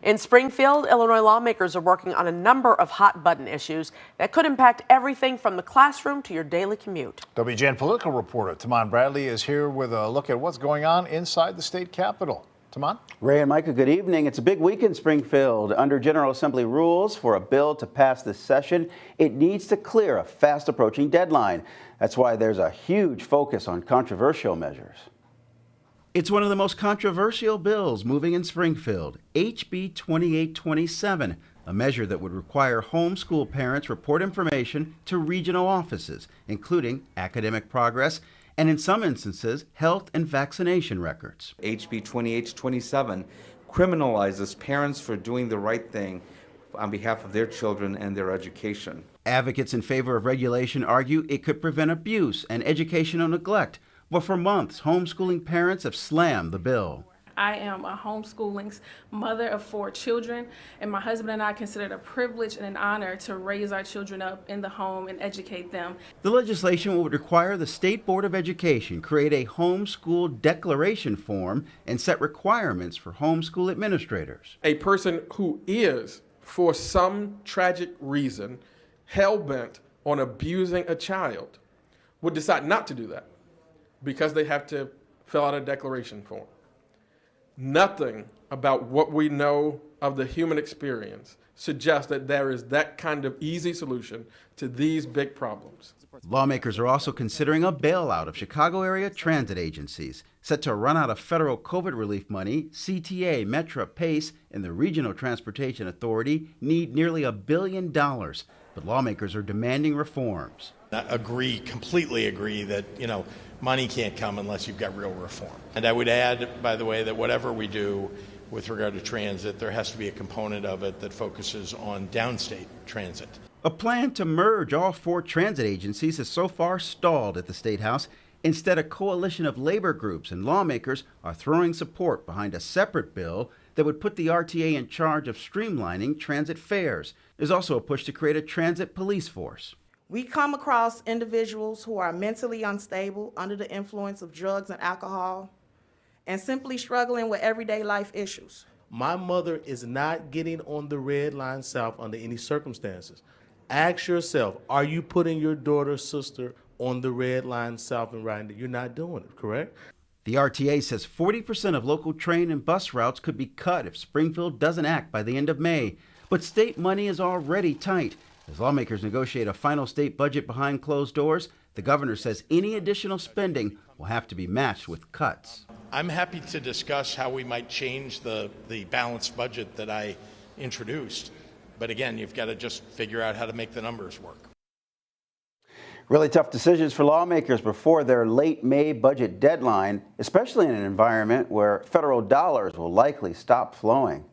In Springfield, Illinois lawmakers are working on a number of hot-button issues that could impact everything from the classroom to your daily commute. WGN political reporter Taman Bradley is here with a look at what's going on inside the state capitol. Taman? Ray and Micah, good evening. It's a big week in Springfield. Under General Assembly rules for a bill to pass this session, it needs to clear a fast-approaching deadline. That's why there's a huge focus on controversial measures. It's one of the most controversial bills moving in Springfield, HB 2827, a measure that would require homeschool parents report information to regional offices, including academic progress and, in some instances, health and vaccination records. HB 2827 criminalizes parents for doing the right thing on behalf of their children and their education. Advocates in favor of regulation argue it could prevent abuse and educational neglect. But for months, homeschooling parents have slammed the bill. I am a homeschooling mother of 4 children, and my husband and I consider it a privilege and an honor to raise our children up in the home and educate them. The legislation would require the State Board of Education create a homeschool declaration form and set requirements for homeschool administrators. A person who is, for some tragic reason, hell-bent on abusing a child would decide not to do that, because they have to fill out a declaration form. Nothing about what we know of the human experience suggests that there is that kind of easy solution to these big problems. Lawmakers are also considering a bailout of Chicago area transit agencies. Set to run out of federal COVID relief money, CTA, Metra, PACE, and the Regional Transportation Authority need nearly $1 billion. But lawmakers are demanding reforms. Completely agree that, money can't come unless you've got real reform. And I would add, by the way, that whatever we do with regard to transit, there has to be a component of it that focuses on downstate transit. A plan to merge all 4 transit agencies has so far stalled at the State House. Instead, a coalition of labor groups and lawmakers are throwing support behind a separate bill that would put the RTA in charge of streamlining transit fares. There's also a push to create a transit police force. We come across individuals who are mentally unstable, under the influence of drugs and alcohol, and simply struggling with everyday life issues. My mother is not getting on the Red Line South under any circumstances. Ask yourself, are you putting your daughter or sister on the Red Line South and riding it? You're not doing it, correct? The RTA says 40% of local train and bus routes could be cut if Springfield doesn't act by the end of May. But state money is already tight. As lawmakers negotiate a final state budget behind closed doors, the governor says any additional spending will have to be matched with cuts. I'm happy to discuss how we might change the balanced budget that I introduced. But again, you've got to just figure out how to make the numbers work. Really tough decisions for lawmakers before their late May budget deadline, especially in an environment where federal dollars will likely stop flowing.